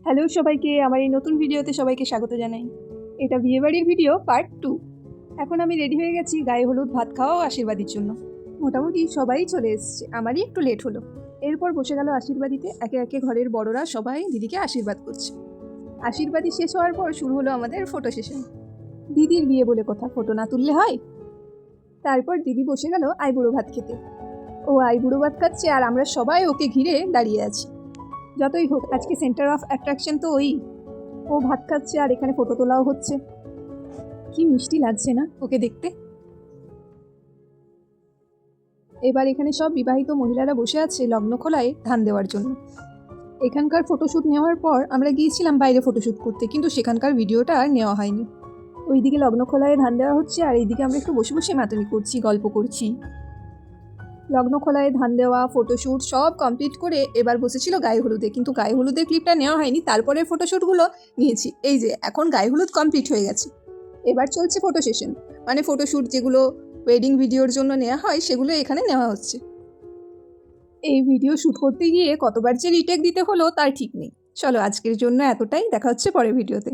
Hello সবাইকে, আমার এই নতুন ভিডিওতে সবাইকে স্বাগত জানাই। এটা বিয়েবাড়ির ভিডিও পার্ট 2। এখন আমি রেডি হয়ে গেছি গায়ে হলুদ ভাত খাওয়া ও আশীর্বাদের জন্য। মোটামুটি সবাই চলে এসছে, আমারই একটু লেট হলো। এরপর বসে গেল আশীর্বাদিতে, একে একে ঘরের বড়রা সবাই দিদিকে আশীর্বাদ করছে। আশীর্বাদী শেষ হওয়ার পর শুরু হলো আমাদের ফটো সেশন। দিদির বিয়ে বলে কথা, ফটো না তুললে হয়? তারপর দিদি বসে গেল আইবুড়ো ভাত খেতে। ও আইবুড়ো ভাত খাচ্ছে আর আমরা সবাই ওকে ঘিরে দাঁড়িয়ে আছি। যতই হোক, আজকে সেন্টার অফ অ্যাট্রাকশন তো ওই। ও ভাত খাচ্ছে আর এখানে ফটো তোলাও হচ্ছে। কি মিষ্টি লাগছে না ওকে দেখতে। এবার এখানে সব বিবাহিত মহিলারা বসে আছে লগ্নখোলায় ধান দেওয়ার জন্য। এখানকার ফটোশ্যুট নেওয়ার পর আমরা গিয়েছিলাম বাইরে ফটোশ্যুট করতে, কিন্তু সেখানকার ভিডিওটা আর নেওয়া হয়নি। ওইদিকে লগ্নখোলায় ধান দেওয়া হচ্ছে আর এইদিকে আমরা একটু বসে বসে মাতামি করছি, গল্প করছি। লগ্নখোলায় ধান দেওয়া, ফটোশ্যুট সব কমপ্লিট করে এবার বসেছিল গায়ে হলুদে, কিন্তু গায়ে হলুদের ক্লিপটা নেওয়া হয়নি। তারপরে ফটোশ্যুটগুলো নিয়েছি। এই যে এখন গায়ে হলুদ কমপ্লিট হয়ে গেছে, এবার চলছে ফটো সেশন। মানে ফটোশ্যুট যেগুলো ওয়েডিং ভিডিওর জন্য নেওয়া হয় সেগুলো এখানে নেওয়া হচ্ছে। এই ভিডিও শ্যুট করতে গিয়ে কতবার যে রিটেক দিতে হলো তার ঠিক নেই। চলো আজকের জন্য এতটাই, দেখা হচ্ছে পরের ভিডিওতে।